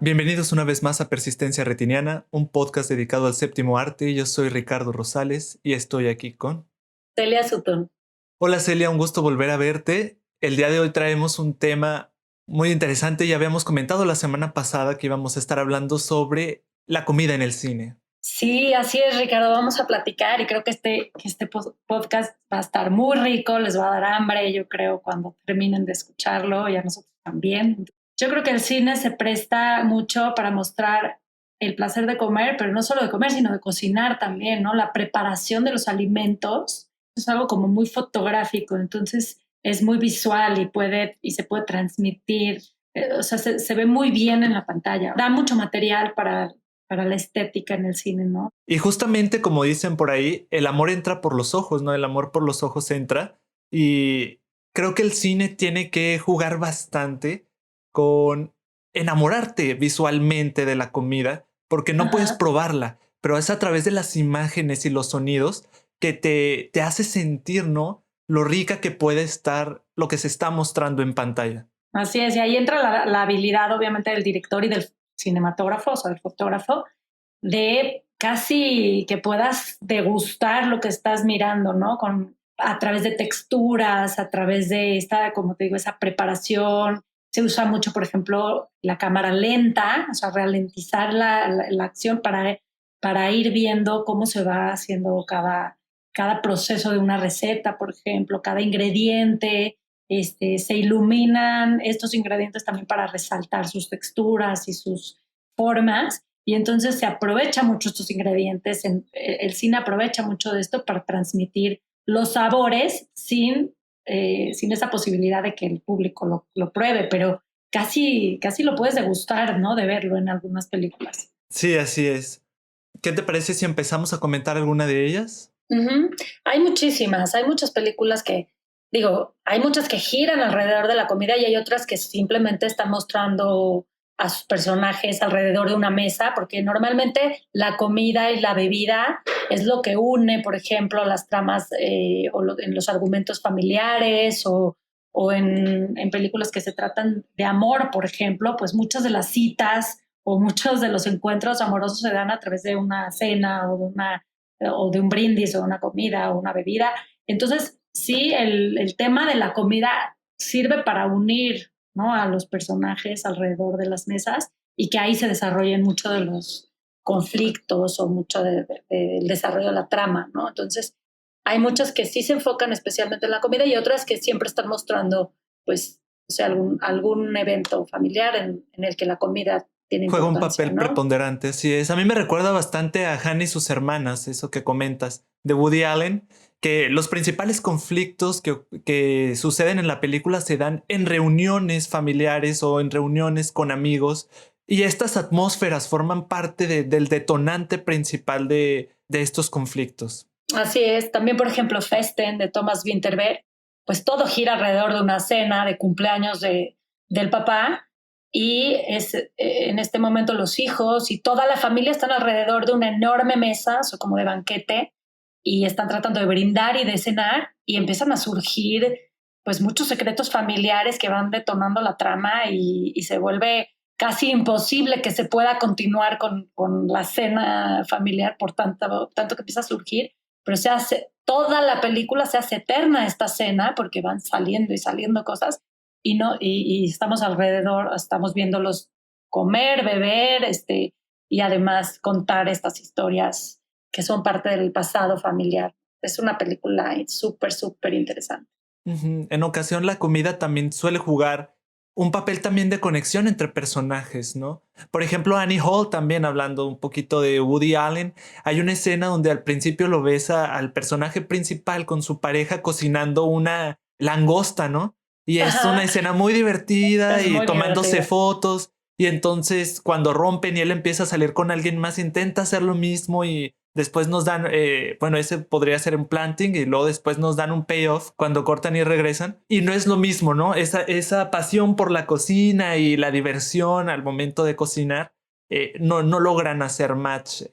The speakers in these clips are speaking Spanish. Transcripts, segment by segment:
Bienvenidos una vez más a Persistencia Retiniana, un podcast dedicado al séptimo arte. Yo soy Ricardo Rosales y estoy aquí con Celia Sutton. Hola Celia, un gusto volver a verte. El día de hoy traemos un tema muy interesante. Ya habíamos comentado la semana pasada que íbamos a estar hablando sobre la comida en el cine. Sí, así es, Ricardo. Vamos a platicar y creo que este podcast va a estar muy rico, les va a dar hambre, yo creo, cuando terminen de escucharlo y a nosotros también. Yo creo que el cine se presta mucho para mostrar el placer de comer, pero no solo de comer, sino de cocinar también, ¿no? La preparación de los alimentos es algo como muy fotográfico, entonces es muy visual y se puede transmitir, o sea, se ve muy bien en la pantalla. Da mucho material para la estética en el cine, ¿no? Y justamente como dicen por ahí, el amor entra por los ojos, ¿no? El amor por los ojos entra. Y creo que el cine tiene que jugar bastante con enamorarte visualmente de la comida, porque no puedes Ajá. probarla, pero es a través de las imágenes y los sonidos que te hace sentir, ¿no? Lo rica que puede estar lo que se está mostrando en pantalla. Así es, y ahí entra la habilidad obviamente del director y del cinematógrafo, o sea, del fotógrafo, de casi que puedas degustar lo que estás mirando, ¿no? A través de texturas, a través de esta, como te digo, esa preparación. Se usa mucho, por ejemplo, la cámara lenta, o sea, ralentizar la acción para ir viendo cómo se va haciendo cada proceso de una receta, por ejemplo, cada ingrediente. Se iluminan estos ingredientes también para resaltar sus texturas y sus formas, y entonces se aprovecha mucho estos ingredientes, el cine aprovecha mucho de esto para transmitir los sabores sin esa posibilidad de que el público lo pruebe, pero casi lo puedes degustar, ¿no? De verlo en algunas películas. Sí, así es. ¿Qué te parece si empezamos a comentar alguna de ellas? Uh-huh. Hay muchas películas hay muchas que giran alrededor de la comida y hay otras que simplemente están mostrando a sus personajes alrededor de una mesa, porque normalmente la comida y la bebida es lo que une, por ejemplo, las tramas en los argumentos familiares o en películas que se tratan de amor, por ejemplo, pues muchas de las citas o muchos de los encuentros amorosos se dan a través de una cena o de un brindis o una comida o una bebida. Entonces, sí, el tema de la comida sirve para unir, ¿no? A los personajes alrededor de las mesas y que ahí se desarrollen mucho de los conflictos o mucho del desarrollo de la trama, ¿no? Entonces, hay muchas que sí se enfocan especialmente en la comida y otras que siempre están mostrando, pues, o sea, algún evento familiar en el que la comida tiene Juega un importancia, papel ¿no? preponderante, así es. A mí me recuerda bastante a Hannah y sus hermanas, eso que comentas, de Woody Allen, que los principales conflictos que suceden en la película se dan en reuniones familiares o en reuniones con amigos, y estas atmósferas forman parte del detonante principal de estos conflictos. Así es. También, por ejemplo, Festen de Thomas Vinterberg, pues todo gira alrededor de una cena de cumpleaños del papá y en este momento los hijos y toda la familia están alrededor de una enorme mesa, o como de banquete, y están tratando de brindar y de cenar y empiezan a surgir pues muchos secretos familiares que van detonando la trama y se vuelve casi imposible que se pueda continuar con la cena familiar por tanto que empieza a surgir, pero toda la película se hace eterna esta escena porque van saliendo y saliendo cosas y no y estamos alrededor, estamos viéndolos comer, beber, y además contar estas historias que son parte del pasado familiar. Es una película súper interesante. Ujú. En ocasión la comida también suele jugar un papel también de conexión entre personajes, ¿no? Por ejemplo, Annie Hall también hablando un poquito de Woody Allen, hay una escena donde al principio lo ves al personaje principal con su pareja cocinando una langosta, ¿no? Y es una Ajá, escena muy divertida es y muy tomándose divertida. fotos, y entonces cuando rompen y él empieza a salir con alguien más, intenta hacer lo mismo y después nos dan, bueno, ese podría ser un planting y luego después nos dan un payoff cuando cortan y regresan. Y no es lo mismo, ¿no? Esa pasión por la cocina y la diversión al momento de cocinar, no logran hacer match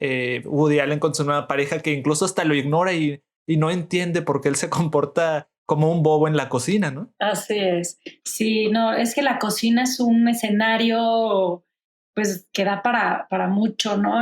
Woody Allen con su nueva pareja, que incluso hasta lo ignora y y no entiende por qué él se comporta como un bobo en la cocina, ¿no? Así es. Sí, no, es que la cocina es un escenario, pues, que da para mucho, ¿no?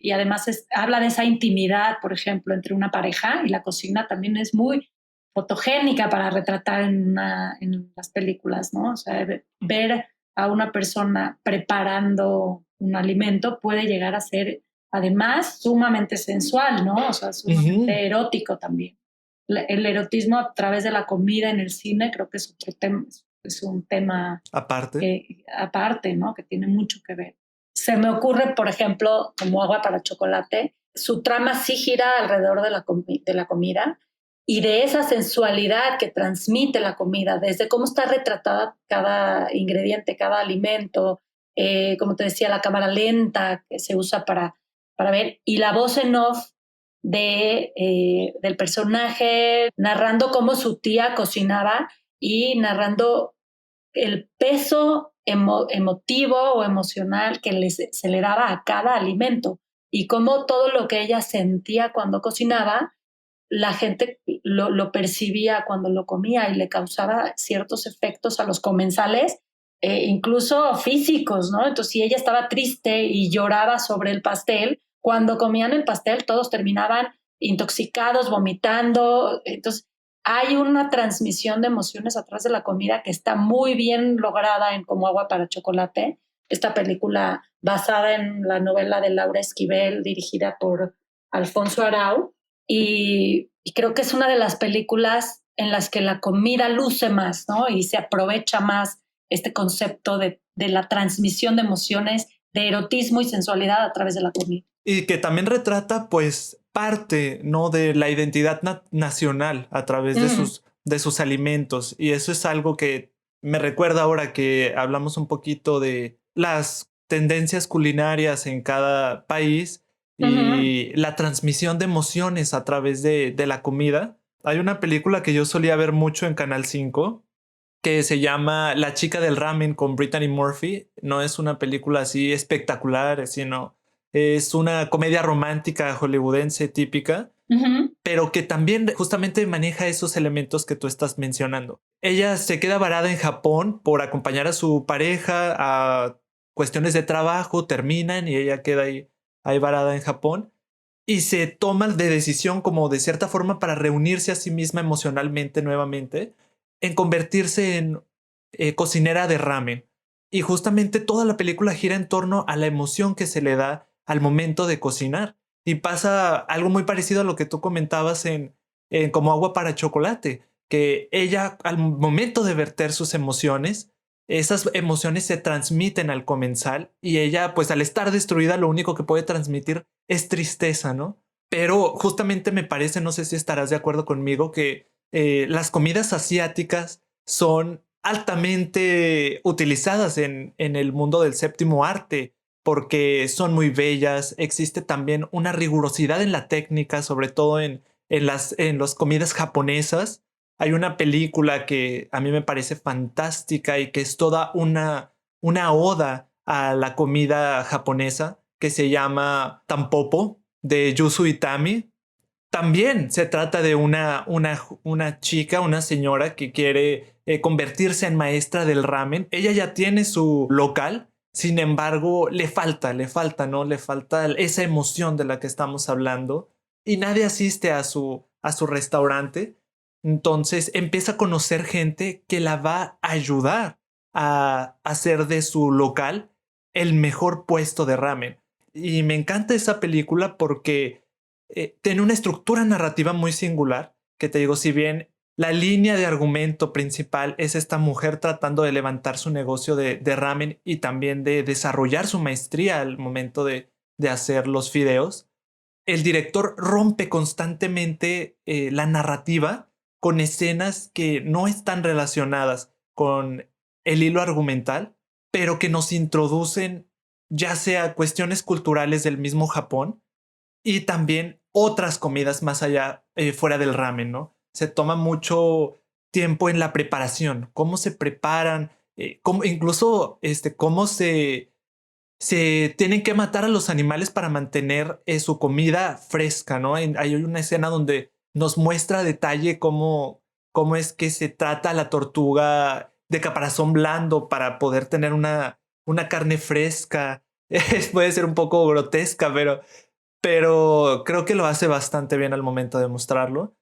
Y además habla de esa intimidad, por ejemplo, entre una pareja, y la cocina también es muy fotogénica para retratar en las películas, ¿no? O sea, ver a una persona preparando un alimento puede llegar a ser, además, sumamente sensual, ¿no? O sea, Ujú. sumamente erótico también. El erotismo a través de la comida en el cine creo que es otro tema, es un tema Aparte. que aparte, ¿no? Que tiene mucho que ver. Se me ocurre, por ejemplo, como Agua para Chocolate, su trama sí gira alrededor de de la comida y de esa sensualidad que transmite la comida, desde cómo está retratada cada ingrediente, cada alimento, como te decía, la cámara lenta que se usa para ver, y la voz en off del personaje narrando cómo su tía cocinaba y narrando el peso emotivo o emocional que se le daba a cada alimento y cómo todo lo que ella sentía cuando cocinaba, la gente lo percibía cuando lo comía y le causaba ciertos efectos a los comensales, incluso físicos, ¿no? Entonces, si ella estaba triste y lloraba sobre el pastel, cuando comían el pastel todos terminaban intoxicados, vomitando. Entonces, hay una transmisión de emociones a través de la comida que está muy bien lograda en Como Agua para Chocolate, esta película basada en la novela de Laura Esquivel, dirigida por Alfonso Arau, y creo que es una de las películas en las que la comida luce más, ¿no? Y se aprovecha más este concepto de la transmisión de emociones, de erotismo y sensualidad a través de la comida. Y que también retrata, pues, parte, ¿no? De la identidad nacional a través Mm, de sus alimentos. Y eso es algo que me recuerda ahora que hablamos un poquito de las tendencias culinarias en cada país ujú. y la transmisión de emociones a través de la comida. Hay una película que yo solía ver mucho en Canal 5 que se llama La chica del ramen con Brittany Murphy. No es una película así espectacular, sino es una comedia romántica hollywoodense típica, Ujú, pero que también justamente maneja esos elementos que tú estás mencionando. Ella se queda varada en Japón por acompañar a su pareja a cuestiones de trabajo, terminan y ella queda ahí varada en Japón y se toma de decisión como de cierta forma para reunirse a sí misma emocionalmente nuevamente, en convertirse en cocinera de ramen. Y justamente toda la película gira en torno a la emoción que se le da al momento de cocinar. Y pasa algo muy parecido a lo que tú comentabas en Como agua para chocolate, que ella al momento de verter sus emociones, esas emociones se transmiten al comensal y ella, pues al estar destruida, lo único que puede transmitir es tristeza, ¿no? Pero justamente me parece, no sé si estarás de acuerdo conmigo, que las comidas asiáticas son altamente utilizadas en el mundo del séptimo arte porque son muy bellas, existe también una rigurosidad en la técnica, sobre todo en las comidas japonesas. Hay una película que a mí me parece fantástica y que es toda una oda a la comida japonesa que se llama Tampopo de Yusu Itami. También se trata de una chica, una señora que quiere convertirse en maestra del ramen. Ella ya tiene su local, sin embargo, le falta, ¿no? Le falta esa emoción de la que estamos hablando y nadie asiste a su restaurante. Entonces empieza a conocer gente que la va a ayudar a hacer de su local el mejor puesto de ramen. Y me encanta esa película porque tiene una estructura narrativa muy singular, que te digo, si bien la línea de argumento principal es esta mujer tratando de levantar su negocio de ramen y también de desarrollar su maestría al momento de hacer los fideos, el director rompe constantemente la narrativa con escenas que no están relacionadas con el hilo argumental, pero que nos introducen ya sea cuestiones culturales del mismo Japón, y también otras comidas más allá, fuera del ramen, ¿no? Se toma mucho tiempo en la preparación, cómo se preparan, cómo, incluso cómo se tienen que matar a los animales para mantener su comida fresca, ¿no? Hay una escena donde nos muestra a detalle cómo es que se trata a la tortuga de caparazón blando para poder tener una carne fresca. Puede ser un poco grotesca, pero creo que lo hace bastante bien al momento de mostrarlo.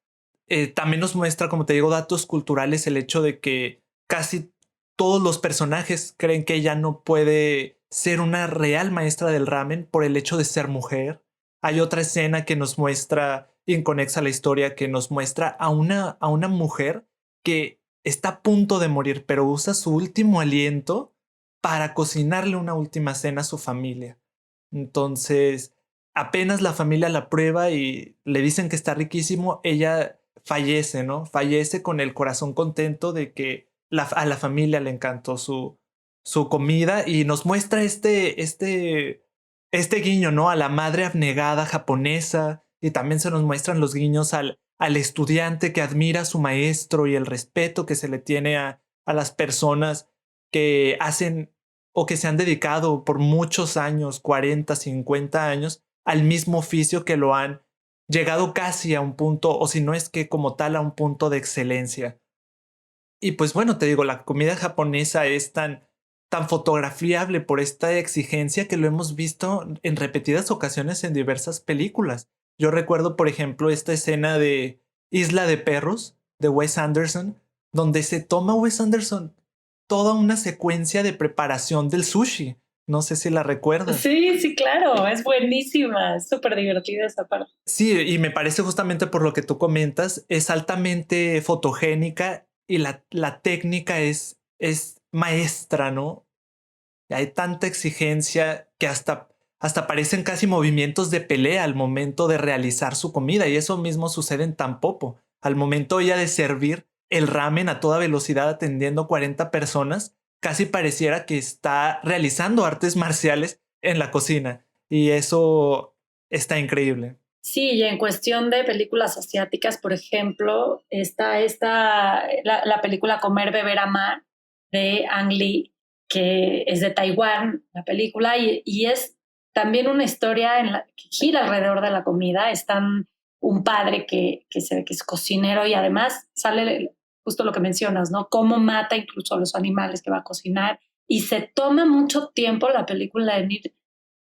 También nos muestra, como te digo, datos culturales, el hecho de que casi todos los personajes creen que ella no puede ser una real maestra del ramen por el hecho de ser mujer. Hay otra escena que nos muestra, inconexa a la historia, que nos muestra a una mujer que está a punto de morir, pero usa su último aliento para cocinarle una última cena a su familia. Entonces, apenas la familia la prueba y le dicen que está riquísimo, ella fallece, ¿no? Fallece con el corazón contento de que a la familia le encantó su comida y nos muestra este guiño, ¿no? A la madre abnegada japonesa y también se nos muestran los guiños al estudiante que admira a su maestro y el respeto que se le tiene a las personas que hacen o que se han dedicado por muchos años, 40, 50 años, al mismo oficio, que lo han llegado casi a un punto, o si no es que como tal, a un punto de excelencia. Y pues bueno, te digo, la comida japonesa es tan fotografiable por esta exigencia que lo hemos visto en repetidas ocasiones en diversas películas. Yo recuerdo, por ejemplo, esta escena de Isla de Perros de Wes Anderson, donde se toma Wes Anderson toda una secuencia de preparación del sushi. No sé si la recuerdas. Sí, sí, claro, es buenísima, es súper divertida esa parte. Sí, y me parece justamente por lo que tú comentas, es altamente fotogénica y la técnica es maestra, ¿no? Hay tanta exigencia que hasta parecen casi movimientos de pelea al momento de realizar su comida, y eso mismo sucede en Tampopo. Al momento ella de servir el ramen a toda velocidad atendiendo 40 personas, casi pareciera que está realizando artes marciales en la cocina, y eso está increíble. Sí, y en cuestión de películas asiáticas, por ejemplo, está la película Comer, Beber, Amar de Ang Lee, que es de Taiwán, la película, y es también una historia que gira alrededor de la comida. Están un padre que se ve que es cocinero y además sale justo lo que mencionas, ¿no? Cómo mata incluso a los animales que va a cocinar. Y se toma mucho tiempo la película en ir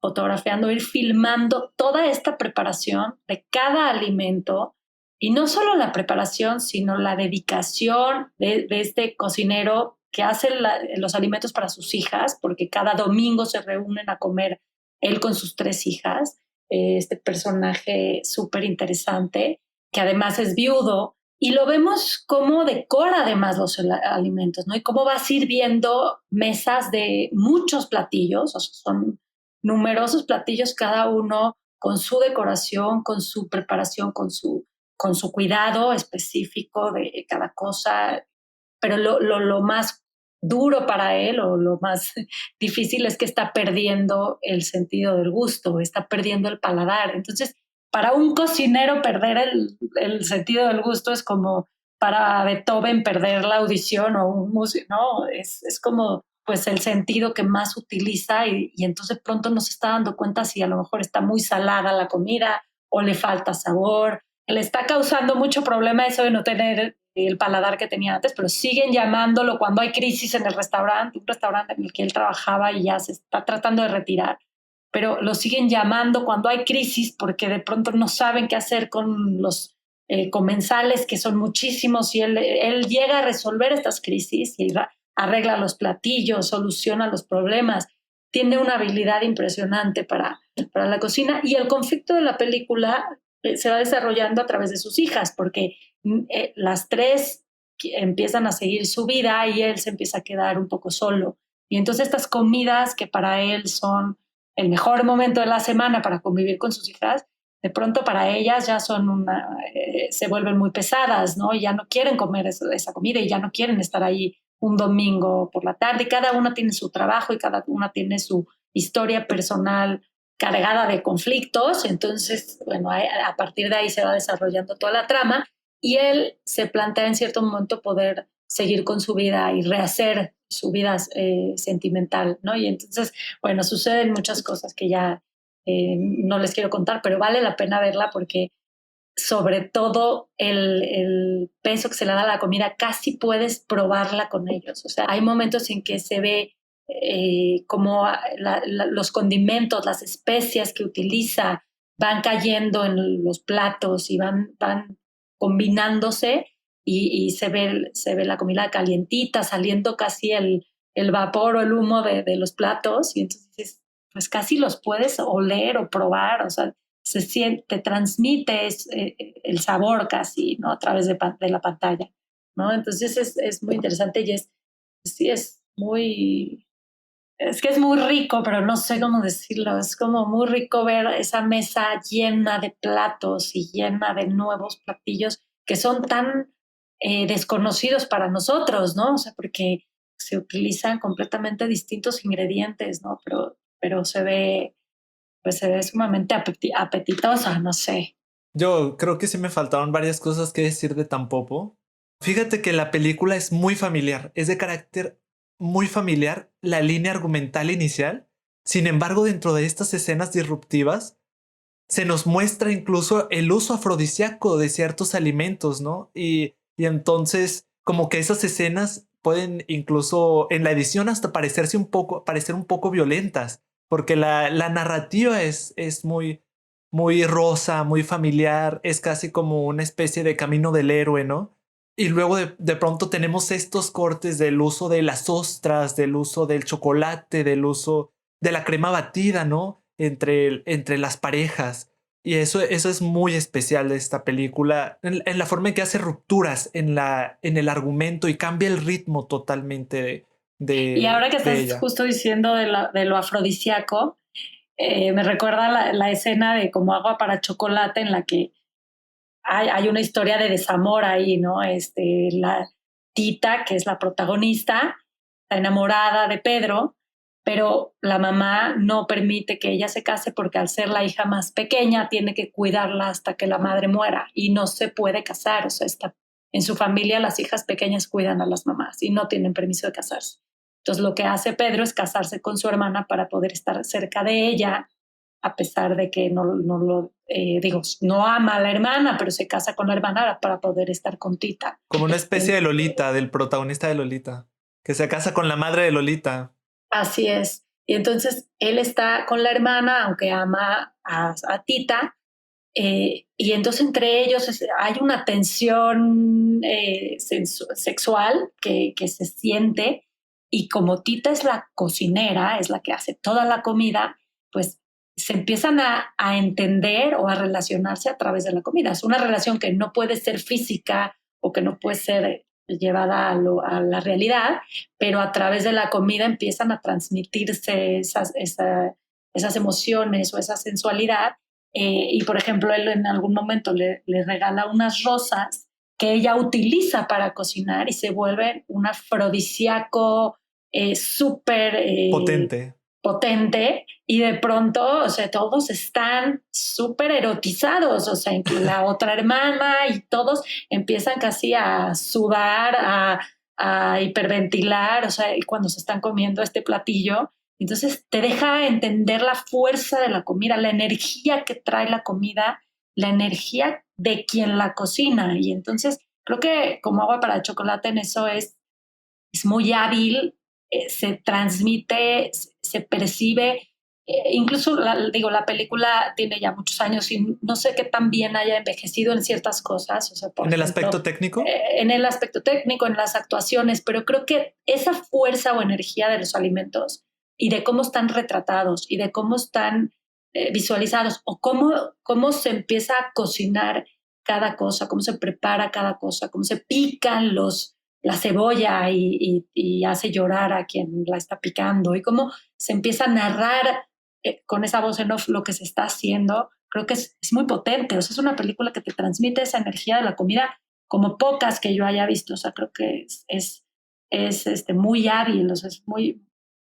fotografiando, ir filmando toda esta preparación de cada alimento y no solo la preparación, sino la dedicación de este cocinero que hace los alimentos para sus hijas, porque cada domingo se reúnen a comer él con sus tres hijas, este personaje súper interesante, que además es viudo, y lo vemos cómo decora además los alimentos, ¿no? Y cómo va sirviendo mesas de muchos platillos, o sea, son numerosos platillos, cada uno con su decoración, con su preparación, con su cuidado específico de cada cosa, pero lo más duro para él o lo más difícil es que está perdiendo el sentido del gusto, está perdiendo el paladar. Entonces, para un cocinero perder el sentido del gusto es como para Beethoven perder la audición o un músico, ¿no? Es como pues el sentido que más utiliza y entonces pronto no se está dando cuenta si a lo mejor está muy salada la comida o le falta sabor. Le está causando mucho problema eso de no tener el paladar que tenía antes, pero siguen llamándolo cuando hay crisis en el restaurante, un restaurante en el que él trabajaba y ya se está tratando de retirar, pero lo siguen llamando cuando hay crisis porque de pronto no saben qué hacer con los comensales, que son muchísimos, y él llega a resolver estas crisis y arregla los platillos, soluciona los problemas, tiene una habilidad impresionante para la cocina y el conflicto de la película se va desarrollando a través de sus hijas, porque las tres empiezan a seguir su vida y él se empieza a quedar un poco solo. Y entonces estas comidas que para él son el mejor momento de la semana para convivir con sus hijas, de pronto para ellas ya se vuelven muy pesadas, ¿no? Y ya no quieren comer esa comida y ya no quieren estar ahí un domingo por la tarde. Y cada una tiene su trabajo y cada una tiene su historia personal cargada de conflictos. Entonces, bueno, a partir de ahí se va desarrollando toda la trama y él se plantea en cierto momento poder seguir con su vida y rehacer su vida sentimental, ¿no? Y entonces, bueno, suceden muchas cosas que ya no les quiero contar, pero vale la pena verla porque sobre todo el peso que se le da a la comida, casi puedes probarla con ellos. O sea, hay momentos en que se ve como los condimentos, las especias que utiliza van cayendo en los platos y van combinándose y se ve la comida calientita, saliendo casi el vapor o el humo de los platos y entonces pues casi los puedes oler o probar, o sea, se siente, te transmite el sabor casi, ¿no? A través de la pantalla, ¿no? Entonces es muy interesante y sí, es que es muy rico, pero no sé cómo decirlo, es como muy rico ver esa mesa llena de platos y llena de nuevos platillos que son tan desconocidos para nosotros, ¿no? O sea, porque se utilizan completamente distintos ingredientes, ¿no? Pero pues se ve sumamente apetitosa, no sé. Yo creo que sí me faltaron varias cosas que decir de Tampopo. Fíjate que la película es muy familiar, es de carácter muy familiar, la línea argumental inicial. Sin embargo, dentro de estas escenas disruptivas, se nos muestra incluso el uso afrodisíaco de ciertos alimentos, ¿no? Y entonces, como que esas escenas pueden incluso en la edición hasta parecer un poco violentas, porque la narrativa es muy, muy rosa, muy familiar, es casi como una especie de camino del héroe, ¿no? Y luego de pronto tenemos estos cortes del uso de las ostras, del uso del chocolate, del uso de la crema batida, ¿no? Entre las parejas. Y eso es muy especial de esta película, en la forma en que hace rupturas en el argumento y cambia el ritmo totalmente Y ahora que de estás ella. justo diciendo de lo afrodisíaco, me recuerda la escena de como agua para chocolate en la que hay una historia de desamor ahí, ¿no? La Tita, que es la protagonista, está enamorada de Pedro, pero la mamá no permite que ella se case porque al ser la hija más pequeña tiene que cuidarla hasta que la madre muera y no se puede casar, o sea, está en su familia las hijas pequeñas cuidan a las mamás y no tienen permiso de casarse. Entonces lo que hace Pedro es casarse con su hermana para poder estar cerca de ella a pesar de que no lo, digo, no ama a la hermana, pero se casa con la hermana para poder estar con Tita. Como una especie de Lolita, del protagonista de Lolita, que se casa con la madre de Lolita. Así es. Y entonces él está con la hermana, aunque ama a Tita, y entonces entre ellos hay una tensión sexual que se siente, y como Tita es la cocinera, es la que hace toda la comida, pues se empiezan a entender o a relacionarse a través de la comida. Es una relación que no puede ser física o que no puede ser llevada a la realidad, pero a través de la comida empiezan a transmitirse esas emociones o esa sensualidad. Y por ejemplo, él en algún momento le regala unas rosas que ella utiliza para cocinar y se vuelve un afrodisíaco súper Potente. potente y de pronto, o sea, todos están súper erotizados, o sea, la otra hermana y todos empiezan casi a sudar, a hiperventilar, o sea, y cuando se están comiendo este platillo, entonces te deja entender la fuerza de la comida, la energía que trae la comida, la energía de quien la cocina. Y entonces creo que como agua para chocolate en eso es muy hábil, se transmite, se percibe. Incluso, digo, la película tiene ya muchos años y no sé qué tan bien haya envejecido en ciertas cosas, o sea, por En el ejemplo, aspecto técnico, en el aspecto técnico, en las actuaciones, pero creo que esa fuerza o energía de los alimentos y de cómo están retratados y de cómo están visualizados o cómo se empieza a cocinar cada cosa, cómo se prepara cada cosa, cómo se pican la cebolla y hace llorar a quien la está picando y cómo se empieza a narrar con esa voz en off lo que se está haciendo, creo que es muy potente. O sea, es una película que te transmite esa energía de la comida como pocas que yo haya visto. O sea, creo que muy hábil, o sea,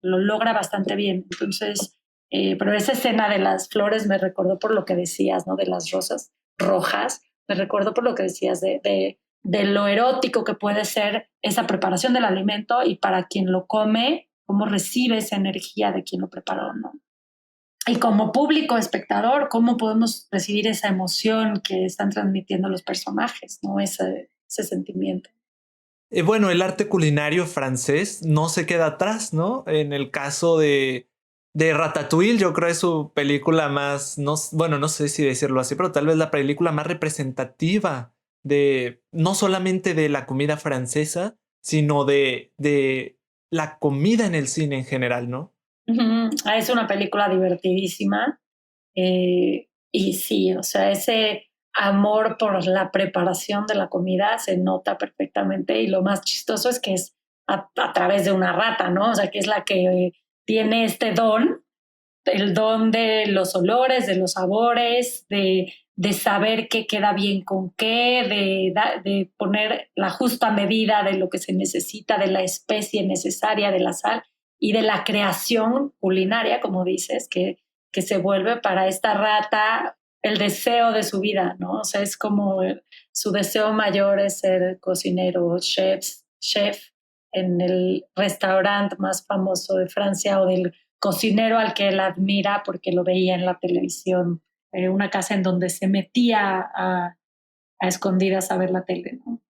lo logra bastante bien. Entonces, pero esa escena de las flores me recordó por lo que decías, ¿no? De las rosas rojas, me recordó por lo que decías de lo erótico que puede ser esa preparación del alimento y para quien lo come, cómo recibe esa energía de quien lo preparó, ¿no? Y como público espectador, ¿cómo podemos recibir esa emoción que están transmitiendo los personajes, ¿no? Ese sentimiento. Bueno, el arte culinario francés no se queda atrás, ¿no? En el caso de Ratatouille, yo creo es su película más, no, bueno, no sé si decirlo así, pero tal vez la película más representativa de, no solamente de la comida francesa, sino de la comida en el cine en general, ¿no? Ujú. Es una película divertidísima. Y sí, o sea, ese amor por la preparación de la comida se nota perfectamente y lo más chistoso es que es a través de una rata, ¿no? O sea, que es la que tiene este don, el don de los olores, de los sabores, de saber qué queda bien con qué, de poner la justa medida de lo que se necesita, de la especie necesaria, de la sal y de la creación culinaria, como dices, que se vuelve para esta rata el deseo de su vida, ¿no? O sea, es como su deseo mayor es ser cocinero, chef en el restaurante más famoso de Francia o del cocinero al que él admira porque lo veía en la televisión, una casa en donde se metía a escondidas a ver la tele, ¿no?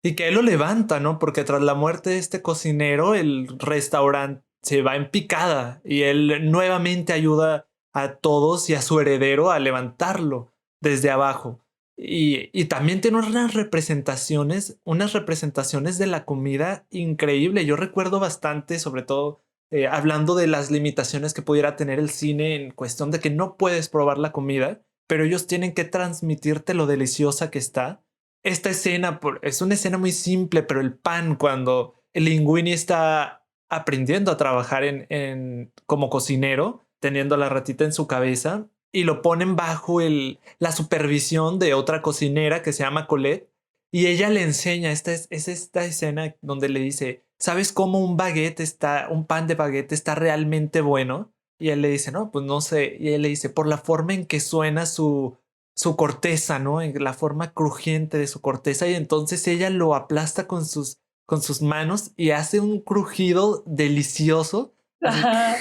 Y que él lo levanta, ¿no? Porque tras la muerte de este cocinero, el restaurante se va en picada y él nuevamente ayuda a todos y a su heredero a levantarlo desde abajo. Y también tiene unas representaciones de la comida increíble. Yo recuerdo bastante, sobre todo hablando de las limitaciones que pudiera tener el cine en cuestión de que no puedes probar la comida, pero ellos tienen que transmitirte lo deliciosa que está. Esta escena es una escena muy simple, pero el pan, cuando el Linguini está aprendiendo a trabajar como cocinero, teniendo a la ratita en su cabeza, y lo ponen bajo la supervisión de otra cocinera que se llama Colette, y ella le enseña, es esta escena donde le dice, ¿sabes cómo un pan de baguette está realmente bueno? Y él le dice, no, pues no sé, y él le dice, por la forma en que suena su corteza, ¿no? En la forma crujiente de su corteza y entonces ella lo aplasta con sus manos y hace un crujido delicioso, así. Ajá.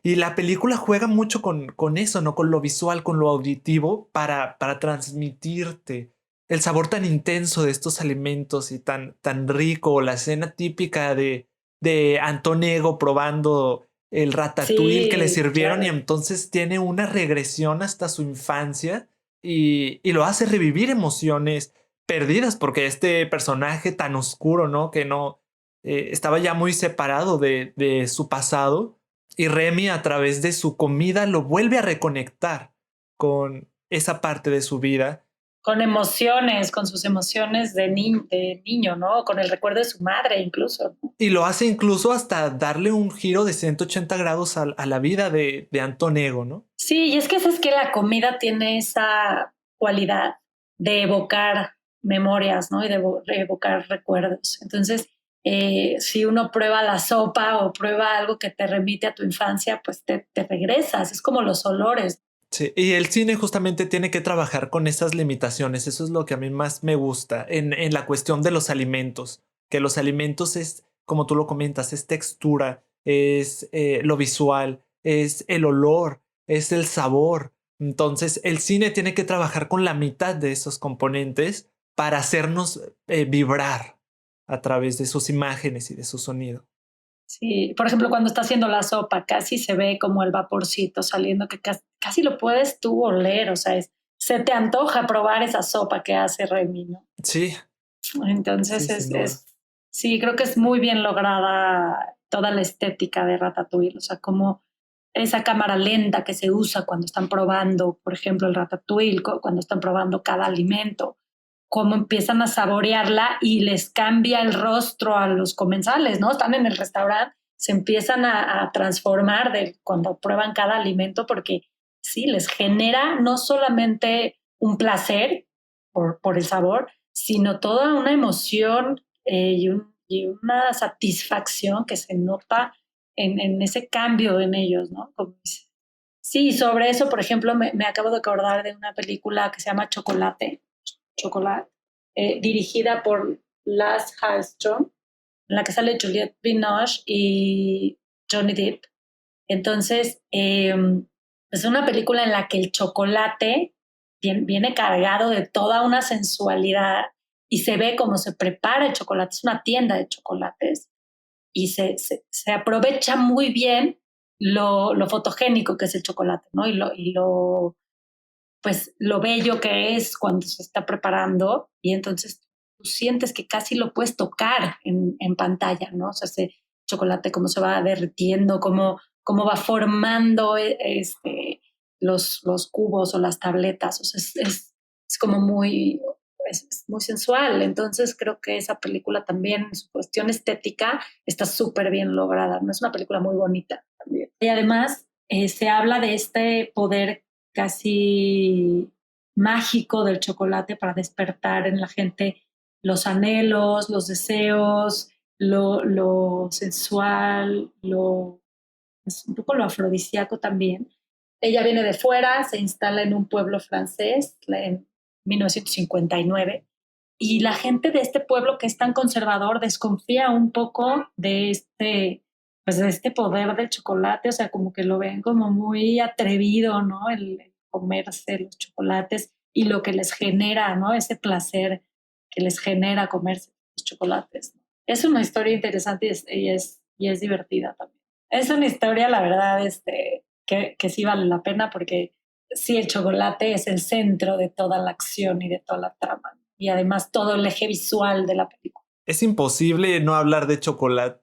Y la película juega mucho con eso, ¿no? Con lo visual, con lo auditivo, para transmitirte el sabor tan intenso de estos alimentos y tan rico, la escena típica de Antonego probando el ratatouille que le Sí, sirvieron y claro. entonces tiene una regresión hasta su infancia y lo hace revivir emociones perdidas porque este personaje tan oscuro, ¿no? Que no estaba ya muy separado de su pasado y Remy a través de su comida lo vuelve a reconectar con esa parte de su vida Con emociones, con sus emociones de niño, ¿no? Con el recuerdo de su madre incluso, ¿no? y lo hace incluso hasta darle un giro de 180 grados a la vida de Antonego, ¿no? Sí, y es que sabes que la comida tiene esa cualidad de evocar memorias, ¿no? Y de evocar recuerdos. Entonces, si uno prueba la sopa o prueba algo que te remite a tu infancia, pues te regresas. Es como los olores. Sí, y el cine justamente tiene que trabajar con esas limitaciones. Eso es lo que a mí más me gusta en la cuestión de los alimentos. Que los alimentos es, como tú lo comentas, es textura, es lo visual, es el olor, es el sabor. Entonces, el cine tiene que trabajar con la mitad de esos componentes para hacernos vibrar a través de sus imágenes y de su sonido. Sí, por ejemplo, cuando está haciendo la sopa, casi se ve como el vaporcito saliendo, que casi lo puedes tú oler, o sea, se te antoja probar esa sopa que hace Remy, ¿no? Sí, sí, Entonces sin duda. sí, creo que es muy bien lograda toda la estética de Ratatouille, o sea, como esa cámara lenta que se usa cuando están probando, por ejemplo, el Ratatouille, cuando están probando cada alimento, cómo empiezan a saborearla y les cambia el rostro a los comensales, ¿no? Están en el restaurante, se empiezan a transformar de cuando prueban cada alimento porque sí, les genera no solamente un placer por el sabor, sino toda una emoción y una satisfacción que se nota en ese cambio en ellos, ¿no? Como dice. Sí, sobre eso, por ejemplo, me acabo de acordar de una película que se llama Chocolate, dirigida por Lars Hallström, en la que sale Juliette Binoche y Johnny Depp. Entonces, Es una película en la que el chocolate viene cargado de toda una sensualidad y se ve cómo se prepara el chocolate. Es una tienda de chocolates y se aprovecha muy bien lo fotogénico que es el chocolate, ¿no? Pues, lo bello que es cuando se está preparando y entonces tú sientes que casi lo puedes tocar en pantalla, ¿no? O sea, ese chocolate cómo se va derritiendo, cómo va formando los cubos o las tabletas. O sea, es como es muy sensual. Entonces creo que esa película también, en su cuestión estética, está súper bien lograda. No es una película muy bonita también. Y además se habla de este poder casi mágico del chocolate para despertar en la gente los anhelos, los deseos, lo sensual, es un poco lo afrodisíaco también. Ella viene de fuera, se instala en un pueblo francés en 1959 y la gente de este pueblo que es tan conservador desconfía un poco pues de este poder del chocolate, o sea, como que lo ven como muy atrevido, ¿no? El comerse los chocolates y lo que les genera, ¿no? Ese placer que les genera comerse los chocolates. Es una historia interesante y es divertida también. Es una historia, la verdad, que sí vale la pena porque sí, el chocolate es el centro de toda la acción y de toda la trama. Y además todo el eje visual de la película. Es imposible no hablar de chocolate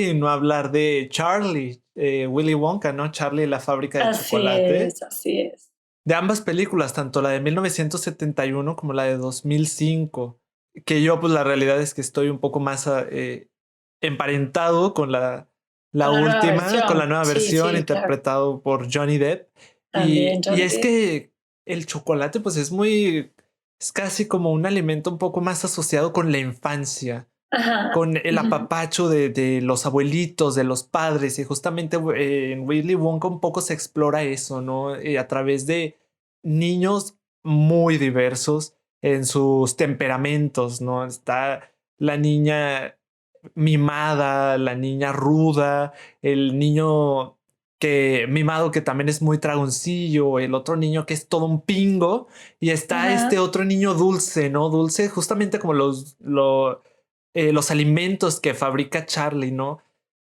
y no hablar de Charlie, Willy Wonka, ¿no? Charlie y la fábrica de Así chocolate. es, así es. De ambas películas, tanto la de 1971 como la de 2005, que yo pues la realidad es que estoy un poco más emparentado con la Con la nueva última, con la versión. nueva Sí, versión sí, claro. interpretado por Johnny Depp. También Y Johnny es Depp. que el chocolate pues es casi como un alimento un poco más asociado con la infancia, Ajá. con el Ujú. apapacho de los abuelitos, de los padres, y justamente en Willy Wonka un poco se explora eso, ¿no? A través de niños muy diversos en sus temperamentos, ¿no? Está la niña mimada, la niña ruda, el niño que mimado que también es muy dragoncillo, el otro niño que es todo un pingo, y está este Ajá. otro niño dulce, ¿no? Dulce justamente como los alimentos que fabrica Charlie, ¿no?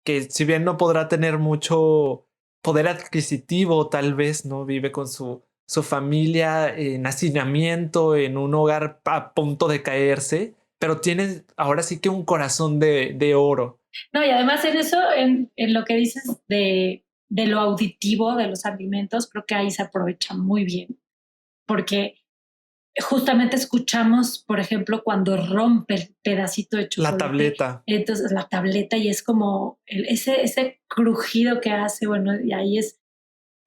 Que si bien no podrá tener mucho poder adquisitivo, tal vez, ¿no? Vive con su familia en hacinamiento, en un hogar a punto de caerse, pero tiene ahora sí que un corazón de oro. No, y además en eso, en lo que dices de lo auditivo de los alimentos, creo que ahí se aprovecha muy bien. Porque justamente escuchamos, por ejemplo, cuando rompe el pedacito de La chocolate, tableta. entonces la tableta y es como ese crujido que hace, bueno, y ahí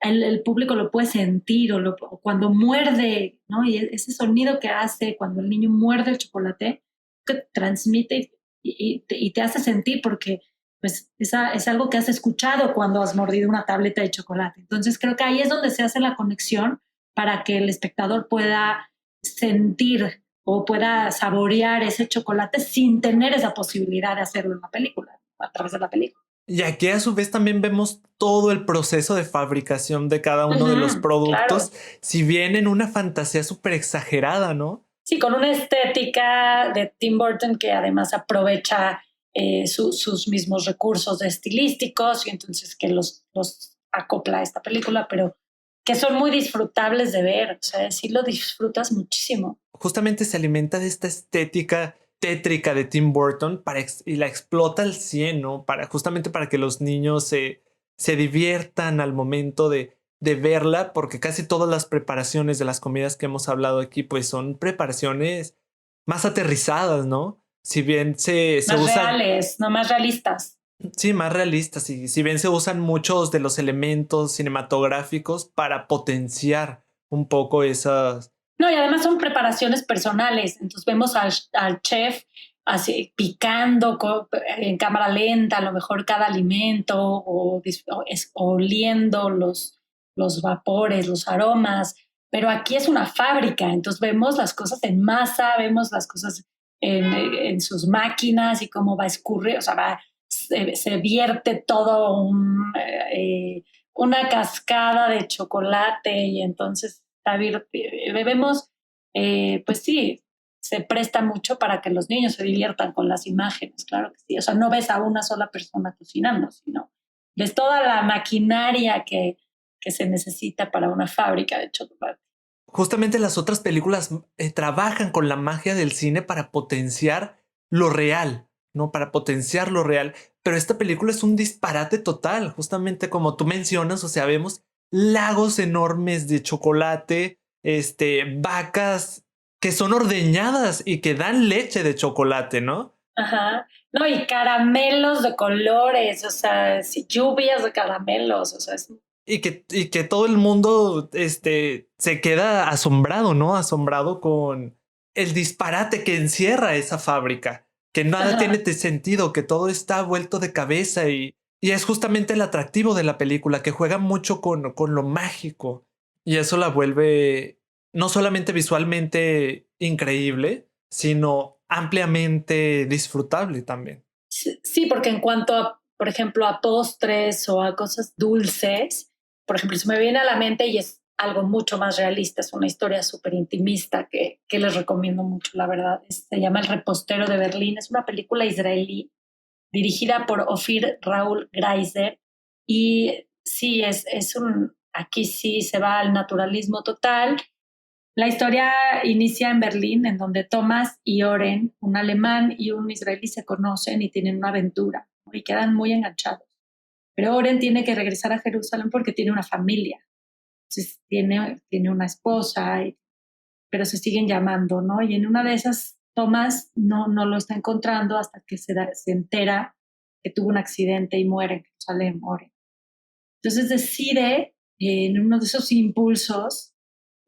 el público lo puede sentir o cuando muerde, ¿no? Y ese sonido que hace cuando el niño muerde el chocolate, que transmite y te hace sentir porque pues es algo que has escuchado cuando has mordido una tableta de chocolate. Entonces creo que ahí es donde se hace la conexión para que el espectador pueda sentir o pueda saborear ese chocolate sin tener esa posibilidad de hacerlo en la película, a través de la película. Y aquí a su vez también vemos todo el proceso de fabricación de cada uno de los Ujú, productos, claro. si bien en una fantasía súper exagerada, ¿no? Sí, con una estética de Tim Burton que además aprovecha sus mismos recursos estilísticos y entonces que los acopla a esta película, pero que son muy disfrutables de ver, o sea, sí lo disfrutas muchísimo. Justamente se alimenta de esta estética tétrica de Tim Burton y la explota al 100, ¿no? Justamente para que los niños se diviertan al momento de verla, porque casi todas las preparaciones de las comidas que hemos hablado aquí, pues son preparaciones más aterrizadas, ¿no? Si bien se Más usan, reales, no más realistas. sí, más realistas, y si bien se usan muchos de los elementos cinematográficos para potenciar un poco esas. No, y además son preparaciones personales. Entonces vemos al chef así picando en cámara lenta, a lo mejor cada alimento o oliendo los vapores, los aromas. Pero aquí es una fábrica, entonces vemos las cosas en masa, vemos las cosas en sus máquinas y cómo va a escurrir, o sea, se vierte todo una cascada de chocolate y entonces bebemos, pues sí, se presta mucho para que los niños se diviertan con las imágenes, claro que sí. O sea, no ves a una sola persona cocinando, sino ves toda la maquinaria que se necesita para una fábrica de chocolate. Justamente las otras películas trabajan con la magia del cine para potenciar lo real, ¿no? Para potenciar lo real. Pero esta película es un disparate total, justamente como tú mencionas, o sea, vemos lagos enormes de chocolate, vacas que son ordeñadas y que dan leche de chocolate, ¿no? Ajá. No, y caramelos de colores, o sea, sí, lluvias de caramelos, o sea, Y que todo el mundo se queda asombrado, ¿no? Asombrado con el disparate que encierra esa fábrica, que nada tiene ajá. sentido, que todo está vuelto de cabeza y es justamente el atractivo de la película, que juega mucho con lo mágico y eso la vuelve no solamente visualmente increíble, sino ampliamente disfrutable también. Sí, sí, porque en cuanto a, por ejemplo, a postres o a cosas dulces, por ejemplo, se me viene a la mente y es algo mucho más realista, es una historia súper intimista que les recomiendo mucho, la verdad. Se llama El repostero de Berlín, es una película israelí dirigida por Ofir Raúl Greiser y sí, aquí sí se va al naturalismo total. La historia inicia en Berlín, en donde Thomas y Oren, un alemán y un israelí, se conocen y tienen una aventura, ¿no? Y quedan muy enganchados. Pero Oren tiene que regresar a Jerusalén porque tiene una familia. Entonces tiene una esposa, pero se siguen llamando, ¿no? Y en una de esas, Thomas no lo está encontrando hasta que se entera que tuvo un accidente y muere en Jerusalén, Oren. Entonces decide, en uno de esos impulsos,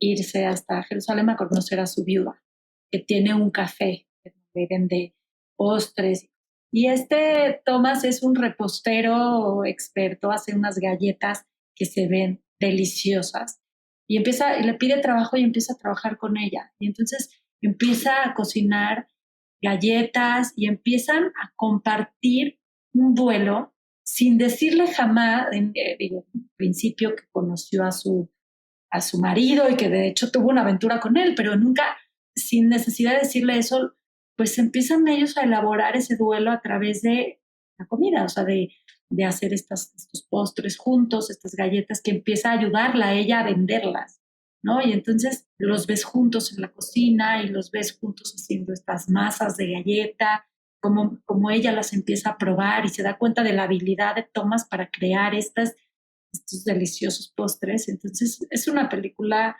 irse hasta Jerusalén a conocer a su viuda, que tiene un café donde vende postres. Y Thomas es un repostero experto, hace unas galletas que se ven deliciosas. Y le pide trabajo y empieza a trabajar con ella. Y entonces empieza a cocinar galletas y empiezan a compartir un duelo sin decirle jamás, digo, en principio que conoció a su marido y que de hecho tuvo una aventura con él, pero nunca, sin necesidad de decirle eso, pues empiezan ellos a elaborar ese duelo a través de la comida, o sea, de hacer estos postres juntos, estas galletas que empieza a ayudarla a ella a venderlas, ¿no? Y entonces los ves juntos en la cocina y los ves juntos haciendo estas masas de galleta, como ella las empieza a probar y se da cuenta de la habilidad de Thomas para crear estos deliciosos postres. Entonces es una película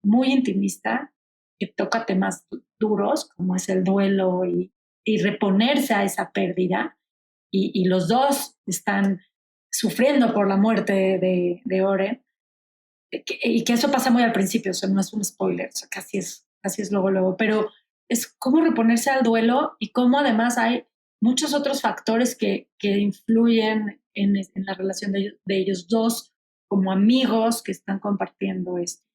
muy intimista que toca temas duros como es el duelo y reponerse a esa pérdida. Y los dos están sufriendo por la muerte de Oren y que eso pasa muy al principio, o sea, no es un spoiler, o sea, casi es luego, luego, pero es cómo reponerse al duelo y cómo además hay muchos otros factores que influyen en la relación de ellos dos como amigos que están compartiendo esto.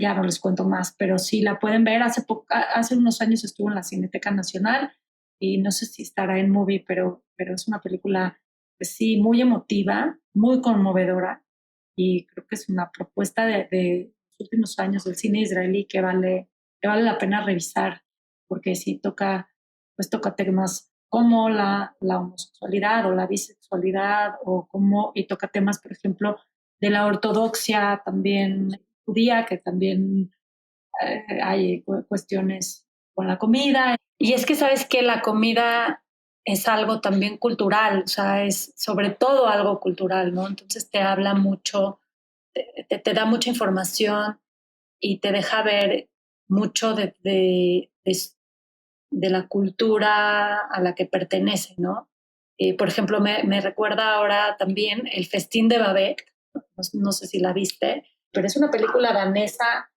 Ya no les cuento más, pero sí la pueden ver. Hace unos años estuvo en la Cineteca Nacional y no sé si estará en Movie, pero es una película, pues sí, muy emotiva, muy conmovedora y creo que es una propuesta de los últimos años del cine israelí que vale la pena revisar, porque sí toca temas como la homosexualidad o la bisexualidad, y toca temas, por ejemplo, de la ortodoxia también judía, que también hay cuestiones con la comida. Y es que sabes que la comida es algo también cultural, o sea, es sobre todo algo cultural, ¿no? Entonces te habla mucho, te da mucha información y te deja ver mucho de la cultura a la que pertenece, ¿no? Por ejemplo, me recuerda ahora también El Festín de Babette, no sé si la viste, pero es una película danesa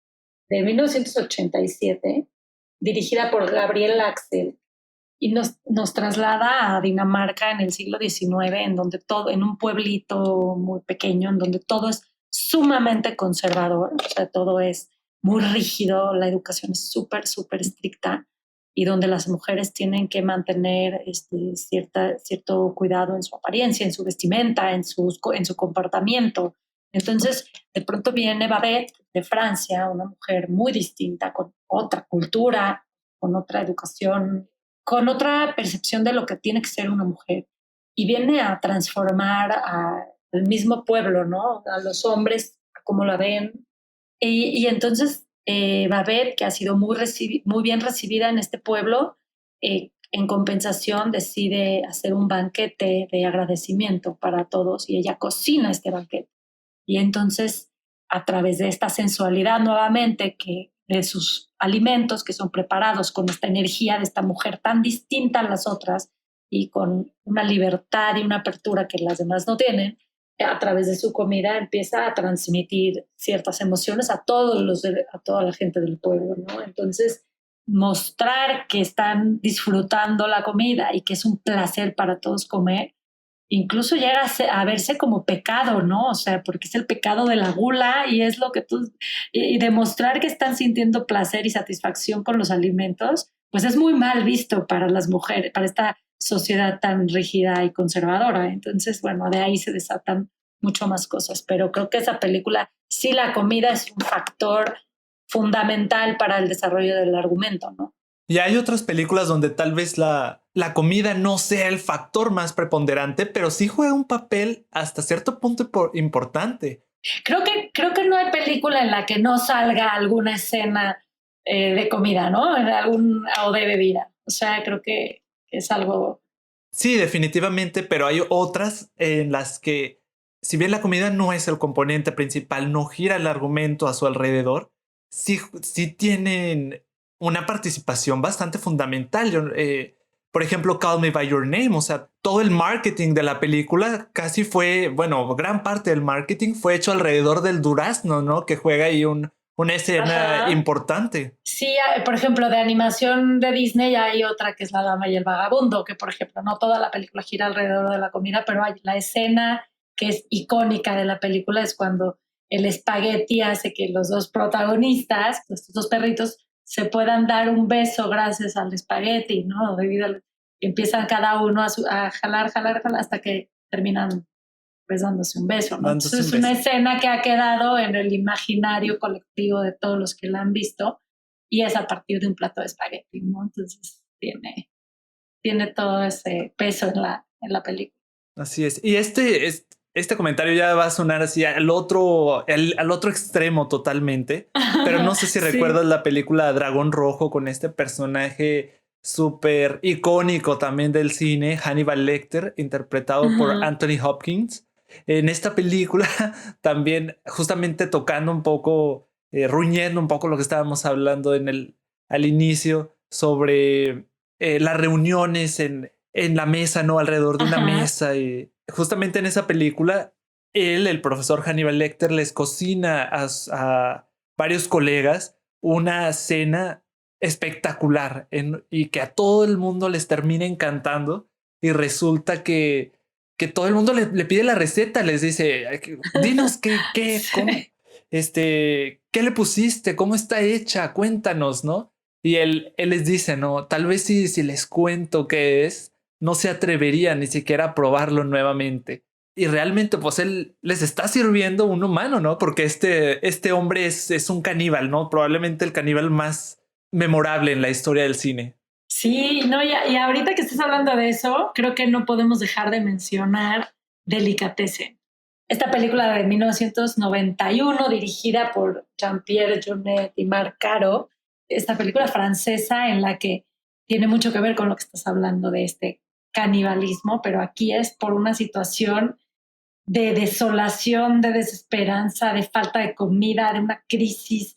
de 1987, dirigida por Gabriel Axel, y nos traslada a Dinamarca en el siglo XIX, en donde todo, en un pueblito muy pequeño, en donde todo es sumamente conservador, o sea, todo es muy rígido, la educación es súper, súper estricta y donde las mujeres tienen que mantener cierto cuidado en su apariencia, en su vestimenta, en su comportamiento. Entonces, de pronto viene Babette de Francia, una mujer muy distinta, con otra cultura, con otra educación, con otra percepción de lo que tiene que ser una mujer. Y viene a transformar al mismo pueblo, ¿no? A los hombres, a cómo la ven. Y entonces Babette, que ha sido muy bien recibida en este pueblo, en compensación decide hacer un banquete de agradecimiento para todos y ella cocina este banquete. Y entonces, a través de esta sensualidad nuevamente, que de sus alimentos que son preparados con esta energía de esta mujer tan distinta a las otras y con una libertad y una apertura que las demás no tienen, a través de su comida empieza a transmitir ciertas emociones a toda la gente del pueblo, ¿no? Entonces, mostrar que están disfrutando la comida y que es un placer para todos comer, incluso llega a verse como pecado, ¿no? O sea, porque es el pecado de la gula y es lo que tú, y demostrar que están sintiendo placer y satisfacción con los alimentos, pues es muy mal visto para las mujeres, para esta sociedad tan rígida y conservadora. Entonces, bueno, de ahí se desatan mucho más cosas, pero creo que esa película, sí, la comida es un factor fundamental para el desarrollo del argumento, ¿no? Y hay otras películas donde tal vez la comida no sea el factor más preponderante, pero sí juega un papel hasta cierto punto importante. Creo que no hay película en la que no salga alguna escena de comida, ¿no? O de bebida. O sea, creo que es algo. Sí, definitivamente, pero hay otras en las que, si bien la comida no es el componente principal, no gira el argumento a su alrededor, sí tienen una participación bastante fundamental. Por ejemplo, Call Me By Your Name, o sea, todo el marketing de la película casi fue, bueno, gran parte del marketing fue hecho alrededor del durazno, ¿no? Que juega ahí una escena Ajá. importante. Sí, por ejemplo, de animación de Disney hay otra que es La Dama y el Vagabundo, que por ejemplo, no toda la película gira alrededor de la comida, pero hay la escena que es icónica de la película es cuando el espagueti hace que los dos protagonistas, estos dos perritos, se puedan dar un beso gracias al espagueti, ¿no? Empiezan cada uno a jalar, jalar, jalar hasta que terminan pues dándose un beso, ¿no? Dándose Entonces un es una beso. escena que ha quedado en el imaginario colectivo de todos los que la han visto y es a partir de un plato de espagueti, ¿no? Entonces tiene todo ese peso en la película. Así es. Y este comentario ya va a sonar así al otro extremo totalmente. Pero no sé si Sí. recuerdas la película Dragón Rojo con este personaje súper icónico también del cine, Hannibal Lecter, interpretado por Ajá. Anthony Hopkins. En esta película también justamente tocando un poco, ruñendo un poco lo que estábamos hablando al inicio sobre las reuniones en la mesa, ¿no? Alrededor de una Ajá. mesa. Y justamente en esa película, el profesor Hannibal Lecter, les cocina a varios colegas una cena espectacular y que a todo el mundo les termina encantando. Y resulta que todo el mundo le pide la receta, les dice, dinos cómo, Sí. qué le pusiste, cómo está hecha, cuéntanos, ¿no? Y él les dice, no, tal vez si les cuento qué es, no se atrevería ni siquiera a probarlo nuevamente. Y realmente, pues él les está sirviendo un humano, ¿no? Porque este hombre es un caníbal, ¿no? Probablemente el caníbal más memorable en la historia del cine. Sí, no, y ahorita que estás hablando de eso, creo que no podemos dejar de mencionar Delicatessen. Esta película de 1991, dirigida por Jean-Pierre Jeunet y Marc Caro, esta película francesa en la que tiene mucho que ver con lo que estás hablando de este canibalismo, pero aquí es por una situación de desolación, de desesperanza, de falta de comida, de una crisis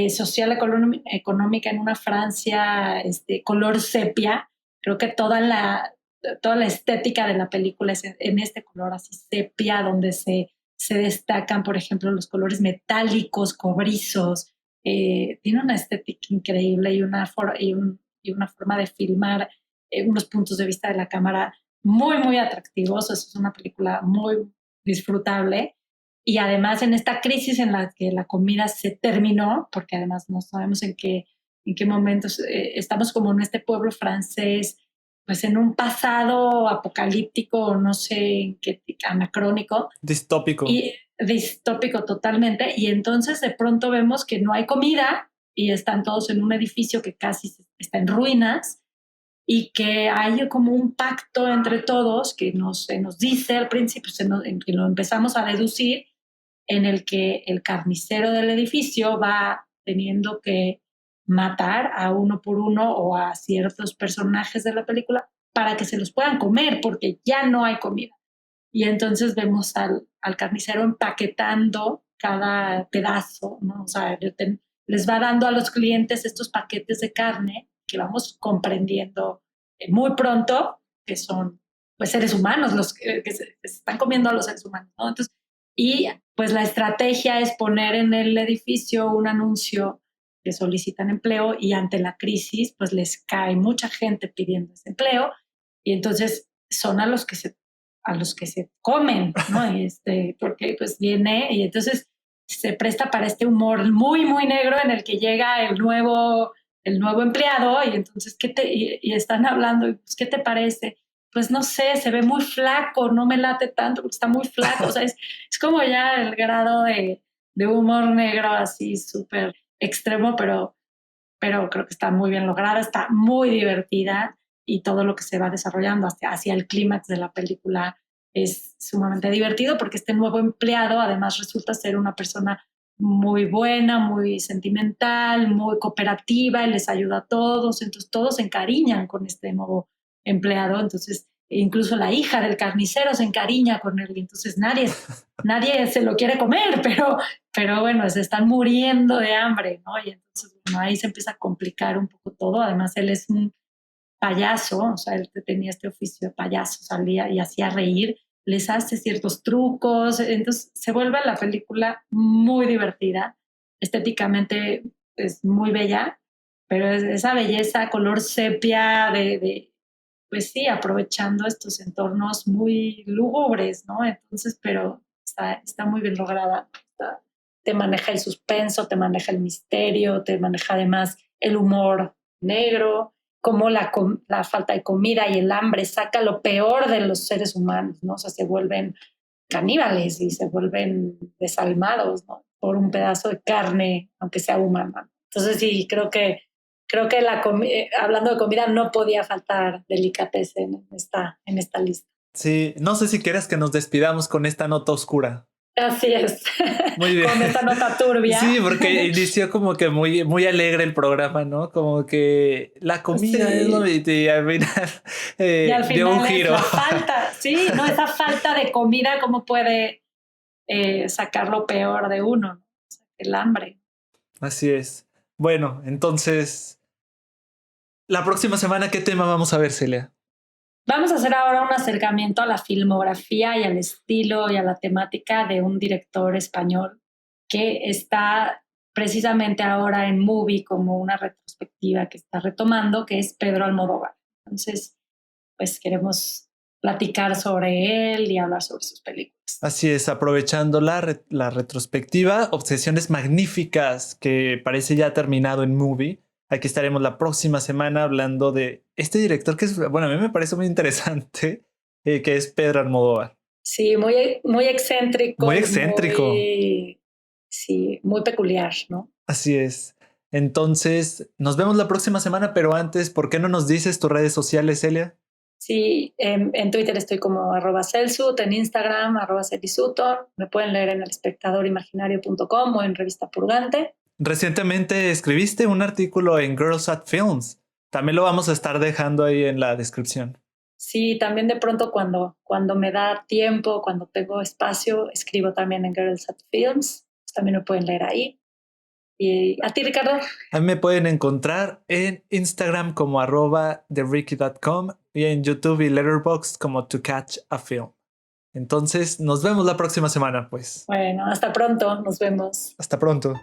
social económica en una Francia color sepia. Creo que toda la estética de la película es en este color así sepia, donde se destacan, por ejemplo, los colores metálicos, cobrizos. Tiene una estética increíble y una forma de filmar, unos puntos de vista de la cámara muy, muy atractivos. Es una película muy disfrutable. Y además en esta crisis en la que la comida se terminó, porque además no sabemos en qué momentos estamos como en este pueblo francés, pues en un pasado apocalíptico, no sé en qué anacrónico, Distópico. y distópico totalmente, y entonces de pronto vemos que no hay comida y están todos en un edificio que casi está en ruinas, y que hay como un pacto entre todos que se nos dice al principio, en que lo empezamos a deducir, en el que el carnicero del edificio va teniendo que matar a uno por uno o a ciertos personajes de la película para que se los puedan comer, porque ya no hay comida. Y entonces vemos al carnicero empaquetando cada pedazo, ¿no? O sea, les va dando a los clientes estos paquetes de carne que vamos comprendiendo muy pronto que son pues seres humanos los que se están comiendo a los seres humanos, ¿no? Entonces, y pues la estrategia es poner en el edificio un anuncio que solicitan empleo, y ante la crisis pues les cae mucha gente pidiendo ese empleo, y entonces son a los que se comen, ¿no? Porque pues viene, y entonces se presta para este humor muy, muy negro en el que llega el nuevo empleado, y entonces, y están hablando, y pues, ¿qué te parece? Pues no sé, se ve muy flaco, no me late tanto porque está muy flaco, o sea, es como ya el grado de humor negro así súper extremo, pero creo que está muy bien lograda, está muy divertida, y todo lo que se va desarrollando hacia el clímax de la película es sumamente divertido, porque este nuevo empleado además resulta ser una persona muy buena, muy sentimental, muy cooperativa, y les ayuda a todos, entonces todos se encariñan con este nuevo empleado, entonces incluso la hija del carnicero se encariña con él, y entonces nadie se lo quiere comer, pero bueno, se están muriendo de hambre, ¿no? Y entonces, bueno, ahí se empieza a complicar un poco todo. Además, él es un payaso, o sea, él tenía este oficio de payaso, salía y hacía reír, les hace ciertos trucos, entonces se vuelve la película muy divertida, estéticamente es muy bella, pero es esa belleza, color sepia pues sí, aprovechando estos entornos muy lúgubres, ¿no? Entonces, pero está muy bien lograda. Te maneja el suspenso, te maneja el misterio, te maneja además el humor negro, como la falta de comida y el hambre saca lo peor de los seres humanos, ¿no? O sea, se vuelven caníbales y se vuelven desalmados, ¿no? Por un pedazo de carne, aunque sea humana. Entonces sí, creo que hablando de comida no podía faltar delicatessen en esta lista. Sí, no sé si quieres que nos despidamos con esta nota oscura. Así es, Muy bien. con esta nota turbia. Sí, porque inició como que muy, muy alegre el programa, ¿no? Como que la comida es lo Sí. y al final Y al dio un final es giro. la falta, sí, no, esa falta de comida, ¿cómo puede sacar lo peor de uno? ¿No? O sea, el hambre. Así es. Bueno, entonces, la próxima semana, ¿qué tema vamos a ver, Celia? Vamos a hacer ahora un acercamiento a la filmografía y al estilo y a la temática de un director español que está precisamente ahora en Movie como una retrospectiva que está retomando, que es Pedro Almodóvar. Entonces, pues queremos platicar sobre él y hablar sobre sus películas. Así es, aprovechando la retrospectiva, Obsesiones Magníficas, que parece ya terminado en Movie. Aquí estaremos la próxima semana hablando de este director que es, bueno, a mí me parece muy interesante, que es Pedro Almodóvar. Sí, muy, muy excéntrico Muy y excéntrico. muy peculiar, ¿no? Así es. Entonces, nos vemos la próxima semana, pero antes, ¿por qué no nos dices tus redes sociales, Celia? Sí, en Twitter estoy como @Celsut, en Instagram @Celisuton. Me pueden leer en elespectadorimaginario.com o en Revista Purgante. Recientemente escribiste un artículo en Girls at Films. También lo vamos a estar dejando ahí en la descripción. Sí, también de pronto cuando me da tiempo, cuando tengo espacio, escribo también en Girls at Films. También me pueden leer ahí. ¿Y a ti, Ricardo? A mí me pueden encontrar en Instagram como @thericky.com y en YouTube y Letterboxd como To Catch a Film. Entonces, nos vemos la próxima semana, pues. Bueno, hasta pronto. Nos vemos. Hasta pronto.